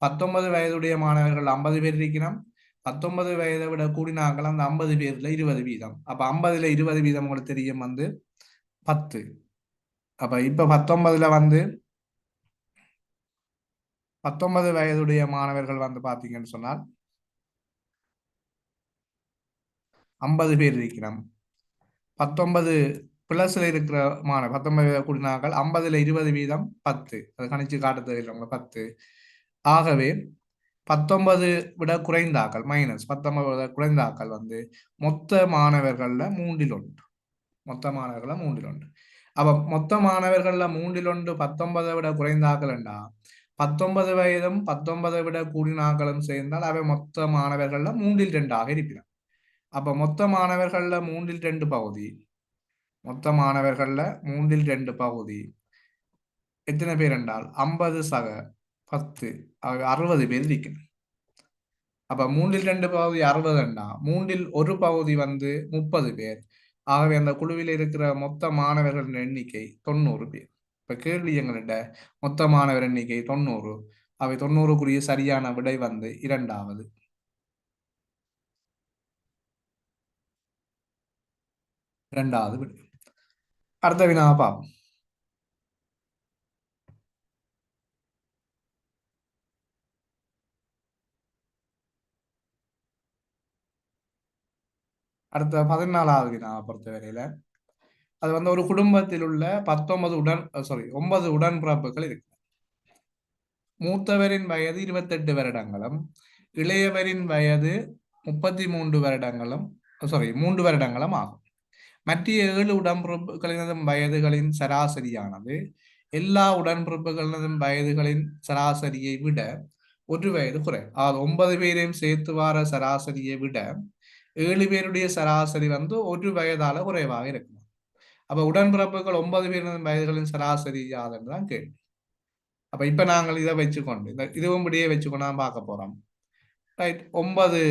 A: 19 வயதுடைய மாணவர்கள் 50 பேர் இருக்கிறோம். 19 வயதை விட கூடினாக்கள் அந்த 50 பேர்ல 20%. அப்ப 50ல 20% உங்களுக்கு தெரியும் வந்து 10. அப்ப இப்ப 19ல வந்து 19 வயதுடைய மாணவர்கள் வந்து பாத்தீங்கன்னு சொன்னால் 50 பேர் இருக்கிறோம். 19 பிளஸ்ல இருக்கிற 19 கூடினாக்கள் 50ல 20% 10. அது கணிச்சு காட்ட தெரியல 10. ஆகவே 19 விட குறைந்தாக்கள் -19 விட குறைந்தாக்கள் வந்து மொத்த மாணவர்கள்ல 1/3. மொத்த மாணவர்கள்ல 1/3. அப்ப மொத்த மாணவர்கள்ல 1/3 19 விட குறைந்தாக்கள் என்றா 19 வயதும் 19 விட கூடினாக்களும் சேர்ந்தால் அவை மொத்த மாணவர்கள்ல 2/3 இருக்கிறார். அப்ப மொத்த மாணவர்கள்ல 2/3 பகுதி, மொத்த மாணவர்கள்ல 2/3 பகுதி எத்தனை பேர் என்றால் 50 சக 10 60 பேர் இருக்கிறார். அப்ப 2/3 பகுதி 60 என்றா 1/3 பகுதி வந்து 30 பேர். ஆகவே அந்த குழுவில் இருக்கிற மொத்த மாணவர்களின் எண்ணிக்கை 90 பேர். இப்ப கேள்வி எங்கள்கிட்ட மொத்த மாணவர் எண்ணிக்கை 90. அவை 90க்குரிய சரியான விடை வந்து 2வது. விடை. அடுத்த வினா பார்ப்போம். அடுத்த 14வது வினா பொறுத்தவரையில அது வந்து ஒரு குடும்பத்தில் உள்ள 9 உடன்பிறப்புகள் இருக்கு. மூத்தவரின் வயது 28 வருடங்களும் இளையவரின் வயது 33 வருடங்களும் 3 வருடங்களும் ஆகும். மற்ற 7 உடன்பிறப்புகளினதும் வயதுகளின் சராசரியானது எல்லா உடன்பிறப்புகளினதும் வயதுகளின் சராசரியை விட 1 வயது குறை. அதாவது 9 பேரையும் சேர்த்து வார சராசரியை விட 7 பேருடைய சராசரி வந்து 1 வயதால குறைவாக இருக்கும். அப்ப உடன்பிறப்புகள் 9 பேரின் வயதுகளின் சராசரி யாதுன்னு தான் கேள்வி. அப்ப இப்ப நாங்கள் இதை வச்சுக்கொண்டு இதுவும் இப்படியே வச்சுக்கொண்டு தான் பார்க்க போறோம். ரைட், 9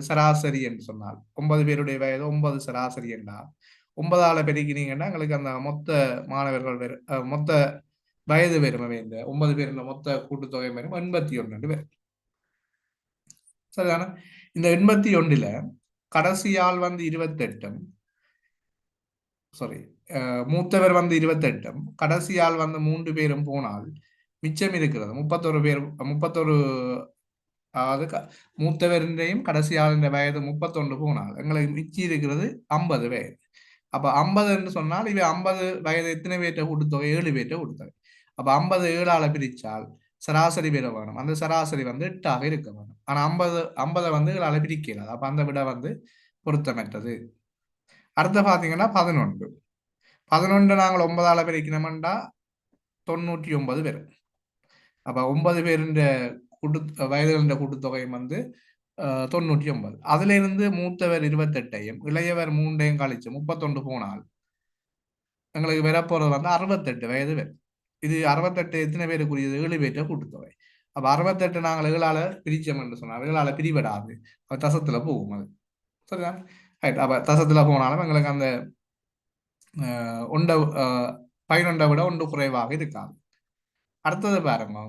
A: சராசரி என்று சொன்னால் 9 பேருடைய வயது 9 சராசரி என்றால் 9ஆல பெருக்கினீங்கன்னா எங்களுக்கு அந்த மொத்த மாணவர்கள் மொத்த வயது பெருமை இந்த 9 பேர் மொத்த கூட்டுத்தொகை பெரும் 81 பேர். சரிதானே? இந்த 81ல கடைசியால் வந்து 28, மூத்தவர் வந்து 28, கடைசியால் வந்து 3 பேரும் போனால் மிச்சம் இருக்கிறது 31 பேர். 31 அதாவது மூத்தவரின்றையும் கடைசியாளின் வயது 31 போனால் எங்களுக்கு மிச்சம் இருக்கிறது 50 வயது. அப்ப 50 என்று சொன்னால் இவை 50 வயது எத்தனை பேர்ட்ட கூட்டுத்தொகை? 7 பேர்ட்ட கூட்டுத்தொகை. அப்ப 50 7ஆல பிரிச்சால் சராசரி பெற வேணும். அந்த சராசரி வந்து 8ஆக இருக்க வேணும். ஆனா 50 வந்து 7ஆல பிரிக்கல. அப்ப அந்த விட வந்து பொருத்தமற்றது. அடுத்து பாத்தீங்கன்னா 11. 11 நாங்கள் 9ஆல பிரிக்கணும்டா 99 பேர். அப்ப 9 பேருன்ற கூட்டு வயதுகளின் கூட்டுத்தொகையும் வந்து 99. அதுல இருந்து மூத்தவர் 28ஐயும் இளையவர் 3ஐயும் கழிச்சு 31 போனால் எங்களுக்கு வரப்போறது வந்து 68 வயது பேர். இது 68 எத்தனை பேருக்குரியது? 7 பேர்ட்ட கூட்டுத்தொகை. அப்ப 68 நாங்கள் 7ஆல பிரிச்சோம் என்று சொன்னால் 7ஆல பிரிபடாது. அது தசத்துல போகும் அது. சரிதான்? ரைட். அப்ப தசத்துல போனாலும் எங்களுக்கு அந்த ஒன்றை 11 விட ஒன்று குறைவாக இருக்காது. அடுத்தது பாருங்க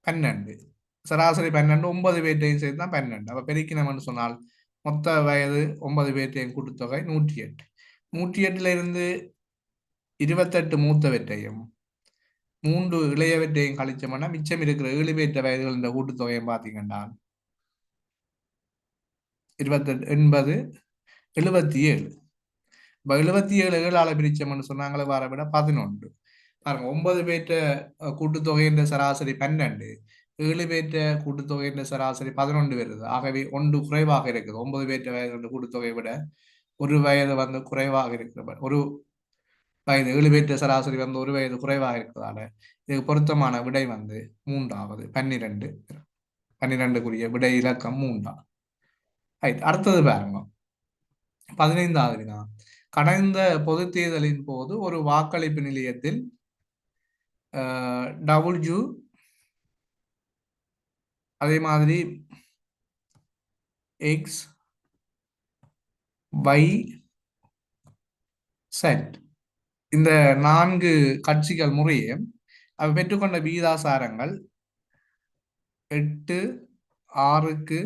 A: 12. சராசரி 12 9 பேர்ட்டையும் சேர்த்து தான் 12. அப்ப பெருக்கினோம்னு சொன்னால் மொத்த வயது 9 பேர்ட்டையும் கூட்டுத்தொகை 108. 108ல இருந்து 28 மூத்தவற்றையும் 3 இளையவற்றையும் கழிச்சோம்னா மிச்சம் இருக்கிற 7 பேர்ட்ட வயதுகள் இந்த கூட்டுத்தொகையும் பார்த்தீங்கன்னா 28 80 77. இப்போ 77 7ஆல பிரிச்சோம்னு சொன்னாங்களே வர விட 11. பாருங்க 9 பேர்ட்ட கூட்டுத்தொகையின் சராசரி 12, 7 பேர்ட்ட கூட்டுத்தொகையின் சராசரி 11 வருது. ஆகவே ஒன்று குறைவாக இருக்குது. 9 பேர்ட்ட வயது கூட்டுத்தொகையை விட ஒரு வயது வந்து குறைவாக இருக்கிற ஒரு வயது 7 பேர்ட்ட சராசரி வந்து ஒரு வயது குறைவாக இருக்கிறதால இதுக்கு பொருத்தமான விடை வந்து 3ஆவது 12. 12க்குரிய விடை இலக்கம் 3. அடுத்தது பாருங்க 15வது வினா. கடந்த பொது தேர்தலின் போது ஒரு வாக்களிப்பு நிலையத்தில் டபிள்யூ அதே மாதிரி எக்ஸ் Y Z இந்த 4 கட்சிகள் முறையே அவை பெற்றுக்கொண்ட விகிதாசாரங்கள் 8 6க்கு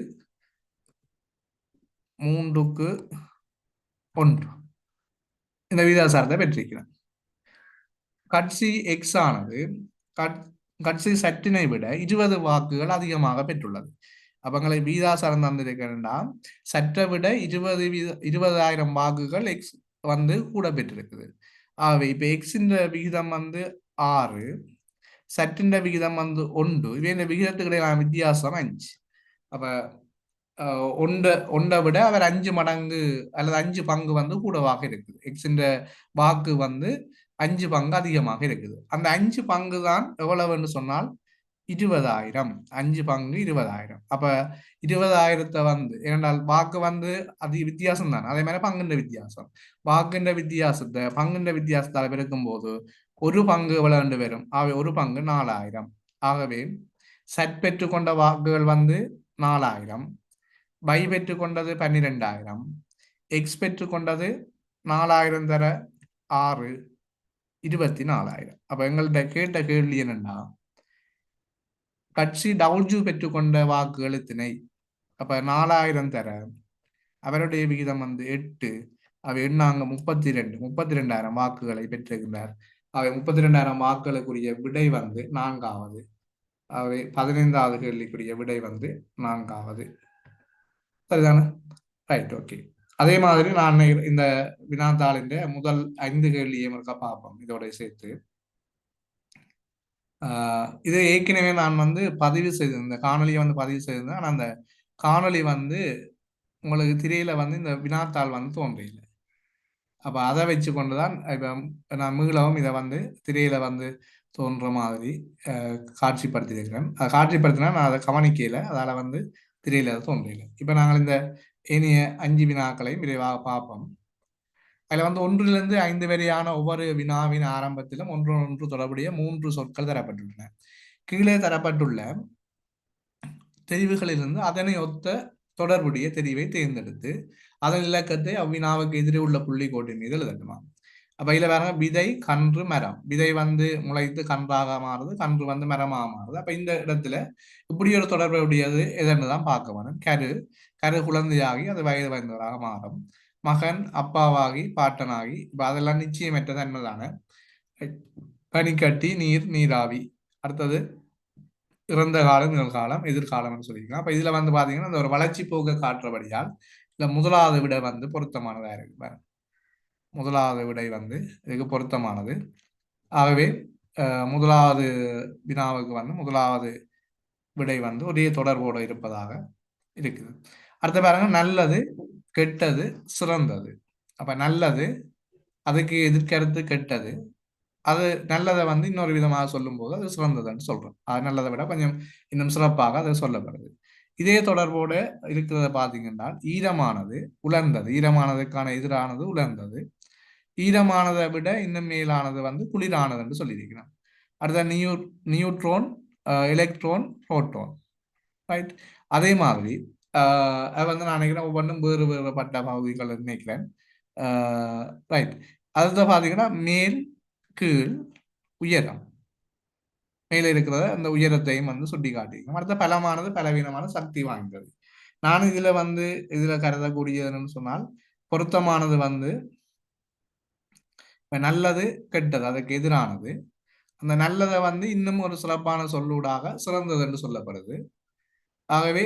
A: 3க்கு 1 இந்த விகிதாசாரத்தை பெற்றிருக்கிறார். கட்சி எக்ஸ் ஆனது கட்சி சற்றினை விட 20 வாக்குகள் அதிகமாக பெற்றுள்ளது. அவங்களை விகிதாசாரம் தந்திருக்கிறா சற்றை விட 20,000 வாக்குகள் எக்ஸ் வந்து கூட பெற்றிருக்குது. ஆகவே இப்ப எக்ஸின் விகிதம் வந்து 6, சற்றின் விகிதம் வந்து 1. இவை இந்த விகிதத்துக்கிடையிலான வித்தியாசம் 5. அப்ப ஒன்றை விட அவர் 5 மடங்கு அல்லது 5 பங்கு வந்து கூடவாக இருக்குது. எக்ஸின் வாக்கு வந்து 5 பங்கு அதிகமாக இருக்குது. அந்த 5 பங்கு தான் எவ்வளவுன்னு சொன்னால் 20,000. 5 பங்கு 20,000. அப்ப 20,000 வந்து ஏனென்றால் வாக்கு வந்து அது வித்தியாசம் தான். அதே மாதிரி பங்குன்ற வித்தியாசம். வாக்குன்ற வித்தியாசத்தை பங்குன்ற வித்தியாசத்தால் பெருக்கும் போது ஒரு பங்கு எவ்வளவு வரும்? ஆகவே ஒரு பங்கு 4,000. ஆகவே சட் பெற்றுக்கொண்ட வாக்குகள் வந்து 4,000. Y பெற்றுக்கொண்டது 12,000. எக்ஸ் பெற்றுக்கொண்டது 4,000 தர 6 24,000. அப்ப எங்கள்கிட்ட கேட்ட கேள்வி என்னன்னா கட்சி டபிள்யூ பெற்றுக்கொண்ட வாக்குகள் எத்தனை? அப்ப 4,000 தர அவருடைய விகிதம் வந்து 8. அவை எண்ணாங்க 32,000 வாக்குகளை பெற்றிருக்கிறார். அவை 32,000 வாக்குகளுக்குரிய விடை வந்து 4ஆவது. அவை 15வது கேள்விக்குரிய விடை வந்து 4ஆவது. சரிதானே? Right, okay. அதே மாதிரி நான் இந்த வினாத்தாளின் முதல் 5 கேள்வியை பார்ப்போம் இதோட சேர்த்து. இது ஏற்கனவே நான் வந்து பதிவு செய்திருந்தேன். இந்த காணொலியை வந்து பதிவு செய்திருந்தேன். ஆனால் அந்த காணொலி வந்து உங்களுக்கு திரையில வந்து இந்த வினாத்தாள் வந்து தோன்றியில்லை. அப்ப அதை வச்சு கொண்டுதான் இப்ப நான் மீளவும் இதை வந்து திரையில வந்து தோன்ற மாதிரி காட்சிப்படுத்தியிருக்கிறேன். அதை காட்சிப்படுத்தினா நான் அதை கவனிக்கல, அதால வந்து திரையில தோன்றியில்லை. இப்ப நாங்கள் இந்த ஏனைய 5 வினாக்களையும் விரைவாக பார்ப்போம். அதுல வந்து 1லிருந்து 5 வரையான ஒவ்வொரு வினாவின் ஆரம்பத்திலும் ஒன்று தொடர்புடைய 3 சொற்கள் தரப்பட்டுள்ளன. கீழே தரப்பட்டுள்ள தெரிவுகளிலிருந்து அதனை ஒத்த தொடர்புடைய தெரிவை தேர்ந்தெடுத்து அதன் இலக்கத்தை அவ்வினாவுக்கு எதிரே உள்ள புள்ளி கோட்டின் மீது எழுதணுமா. அப்ப இதுல வேற விதை, கன்று, மரம். விதை வந்து முளைத்து கன்றாக மாறுது, கன்று வந்து மரமாக மாறுது. அப்ப இந்த இடத்துல இப்படி ஒரு தொடர்புடையது எதன்னு தான் பார்க்க வேணும். கரு குழந்தையாகி அது வயது வந்தவராக மாறும். மகன் அப்பாவாகி பாட்டனாகி இப்ப அதெல்லாம் நிச்சயமற்ற தன்மைதான. பனிக்கட்டி, நீர், நீராவி. அடுத்தது இறந்த காலம், நிகழ்காலம், எதிர்காலம் சொல்லியிருக்கலாம். அப்ப இதுல வந்து பாத்தீங்கன்னா இந்த ஒரு வளர்ச்சி போக்க காட்டுறபடியால் இல்ல முதலாவது விட வந்து பொருத்தமானதா இருக்கு. முதலாவது விடை வந்து இதுக்கு பொருத்தமானது. ஆகவே முதலாவது வினாவுக்கு வந்து முதலாவது விடை வந்து ஒரே தொடர்போடு இருப்பதாக இருக்குது. அடுத்த பாருங்க, நல்லது, கெட்டது, சிறந்தது. அப்ப நல்லது, அதுக்கு எதிர்கருத்து கெட்டது. அது நல்லதை வந்து இன்னொரு விதமாக சொல்லும் போது அது சிறந்ததுன்னு சொல்றோம். அது நல்லதை விட கொஞ்சம் இன்னும் சிறப்பாக அது சொல்லப்படுது. இதே தொடர்போடு இருக்கிறத பார்த்தீங்கன்னா, ஈரமானது, உலர்ந்தது. ஈரமானதுக்கான எதிரானது உலர்ந்தது. ஈரமானதை விட இன்னும் மேலானது வந்து குளிரானது என்று சொல்லியிருக்கிறோம். அடுத்த நியூட்ரோன், எலக்ட்ரோன், புரோட்டான். ரைட். அதே மாதிரி அது வந்து நான் நினைக்கிறேன் ஒவ்வொன்றும் வேறு வேறுபட்ட பகுதிகள் நினைக்கிறேன். ரைட். அதுதான் பார்த்தீங்கன்னா மேல், கீழ், உயரம். மேலே இருக்கிறத அந்த உயரத்தையும் வந்து சுட்டி காட்டிக்கணும். அடுத்த பலமானது, பலவீனமான, சக்தி வாய்ந்தது. நான் இதுல கருதக்கூடியதுன்னு சொன்னால் பொருத்தமானது வந்து நல்லது, கெட்டது, அதுக்கு எதிரானது. அந்த நல்லதை வந்து இன்னும் ஒரு சிறப்பான சொல்லூடாக சிறந்தது என்று சொல்லப்படுது. ஆகவே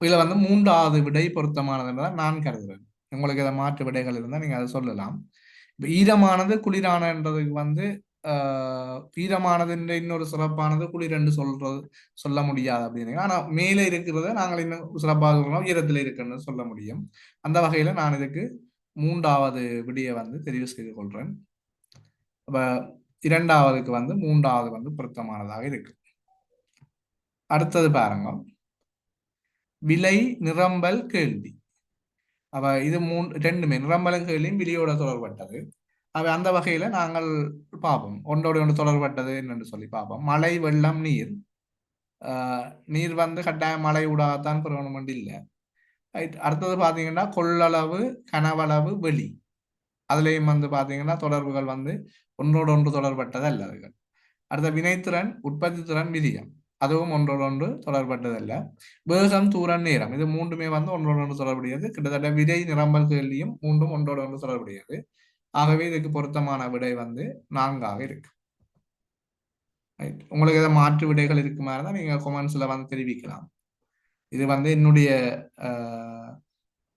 A: இதுல வந்து மூன்றாவது விடை பொருத்தமானது என்றால் நான் கருதுகிறேன். உங்களுக்கு ஏதாவது மாற்று விடைகள் இருந்தால் நீங்க அதை சொல்லலாம். இப்போ ஈரமானது, குளிரானன்றதுக்கு வந்து ஈரமானது இன்னொரு சிறப்பானது குளிர் என்று சொல்ல முடியாது அப்படின்னு. ஆனா மேலே இருக்கிறத நாங்கள் இன்னும் சிறப்பாக சொல்லலாம், உயரத்தில் இருக்குன்னு சொல்ல முடியும். அந்த வகையில நான் இதுக்கு மூன்றாவது விடியை வந்து தெரிவு செய்து கொள்றேன். அப்ப இரண்டாவதுக்கு வந்து மூன்றாவது வந்து பொருத்தமானதாக இருக்கு. அடுத்தது பாருங்க, விலை, நிரம்பல், கேள்வி. அவ இது ரெண்டுமே நிரம்பலும் கேள்வியும் விலையோட தொடர்பட்டது. அவ அந்த வகையில நாங்கள் பார்ப்போம், ஒன்றோடு ஒன்று தொடர்பட்டது என்னென்று சொல்லி பார்ப்போம். மழை, வெள்ளம், நீர். நீர் வந்து கட்டாயம் மழை ஊடாகத்தான் பெறணும் இல்லை. ரைட். அடுத்தது பார்த்தீங்கன்னா கொள்ளளவு, கனவளவு, வெளி. அதுலேயும் வந்து பார்த்தீங்கன்னா தொடர்புகள் வந்து ஒன்றோடு ஒன்று தொடர்பட்டது அல்ல அதுகள். அடுத்த வினைத்திறன், உற்பத்தி திறன், விதியம். அதுவும் ஒன்றோடு ஒன்று தொடர்பட்டதல்ல. வேகம், தூரம், நேரம். இது மூன்றுமே வந்து ஒன்றோடு ஒன்று தொடர்புடையது. கிட்டத்தட்ட விதை, நிரம்பல், கேள்வியும் மூன்றும் ஒன்றோடு ஒன்று தொடர்புடையது. ஆகவே இதுக்கு பொருத்தமான விடை வந்து 4ஆக இருக்கு. உங்களுக்கு ஏதாவது மாற்று விடைகள் இருக்குமா இருந்தால் நீங்க கொமெண்ட்ஸ்ல வந்து தெரிவிக்கலாம். இது வந்து என்னுடைய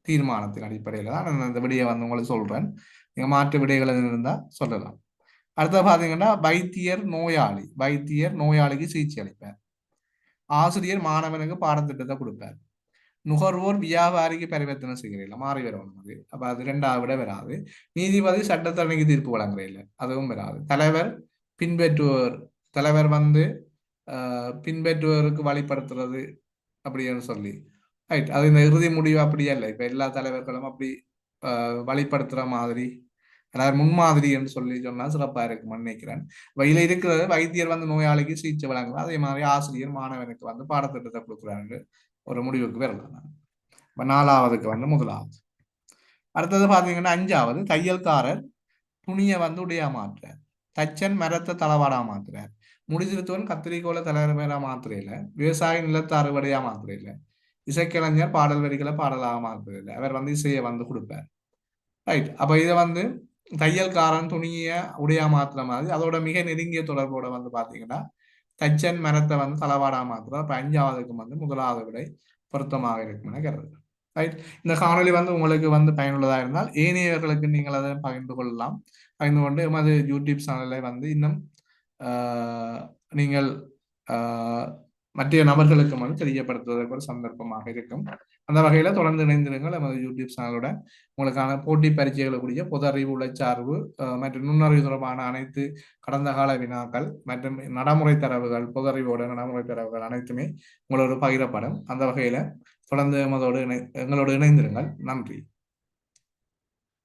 A: தீர்மானத்தின் அடிப்படையில் தான் நான் இந்த விடையை வந்து உங்களுக்கு சொல்றேன். நீங்க மாற்று விடைகள் இருந்தால் சொல்லலாம். அடுத்த பாத்தீங்கன்னா வைத்தியர், நோயாளி. வைத்தியர் நோயாளிக்கு சிகிச்சை அளிப்பார். ஆசிரியர் மாணவனுக்கு பாடத்திட்டத்தை கொடுப்பார். நுகர்வோர் வியாபாரிக்கு பரிவர்த்தனை செய்கிறீர்கள், மாறி வரணும் அது. அப்ப அது 2ஆவது விட வராது. நீதிபதி சட்டத்தரணிக்கு தீர்ப்பு வழங்குறீர்கள், அதுவும் வராது. தலைவர், பின்பற்றுவோர். தலைவர் வந்து பின்பற்றுவோருக்கு வழிபடுத்துறது அப்படின்னு சொல்லி. ரைட். அது இந்த இறுதி முடிவு அப்படியே இல்லை. இப்ப எல்லா தலைவர்களும் அப்படி வழிபடுத்துற மாதிரி, அதாவது முன்மாதிரி என்று சொல்லி சொன்னா சிறப்பா இருக்கும்னு நினைக்கிறேன். இதுல இருக்கிறது வைத்தியர் வந்து நோயாளிக்கு சிகிச்சை வழங்குறார், அதே மாதிரி ஆசிரியர் மாணவனுக்கு வந்து பாடத்திட்டத்தை கொடுக்குறாரு. ஒரு முடிவுக்கு வரலாம். இப்ப 4ஆவதுக்கு வந்து முதலாவது. அடுத்தது பாத்தீங்கன்னா 5ஆவது, தையல்காரர் துணியை வந்து உடையா மாற்றுறார். தச்சன் மரத்தை தளவாடா மாத்துறார். முடிதிருத்துவன் கத்திரிக்கோளை தலைவரா மாத்திரையில. விவசாயி நிலத்தை அறுவடையா மாத்திரையில. இசைக்கலைஞர் பாடல் வரிகளை பாடலாக மாத்துறதில்லை, அவர் வந்து இசையை வந்து கொடுப்பார். ரைட். அப்ப இதை வந்து தையல்காரன் துணியை உடையா மாத்துற மாதிரி அதோட மிக நெருங்கிய தொடர்போட வந்து பாத்தீங்கன்னா தச்சன் மரத்தை வந்து தளவாடா மாத்துறோம். அப்ப 5ஆவதுக்கு வந்து முதலாவது விடை பொருத்தமாக இருக்கும்னு கருது. ரைட். இந்த காணொலி வந்து உங்களுக்கு வந்து பயனுள்ளதாக இருந்தால் ஏனையவர்களுக்கு நீங்கள் அதை பகிர்ந்து கொள்ளலாம். பகிர்ந்து கொண்டு எமது யூடியூப் சேனலை வந்து இன்னும் நீங்கள் மற்ற நபர்களுக்கு வந்து தெரியப்படுத்துவதற்கு ஒரு சந்தர்ப்பமாக இருக்கும். அந்த வகையில தொடர்ந்து இணைந்திருங்கள் நமது யூடியூப் சேனலோட. உங்களுக்கான போட்டி பரீட்சைகளை கூடிய பொது அறிவு, உழைச்சார்பு மற்றும் நுண்ணறிவு தொடர்பான அனைத்து கடந்த கால வினாக்கள் மற்றும் நடைமுறை தரவுகள், பொது அறிவோட நடைமுறை தரவுகள் அனைத்துமே உங்களோட பகிரப்படும். அந்த வகையில தொடர்ந்து எங்களோடு இணைந்திருங்கள். நன்றி.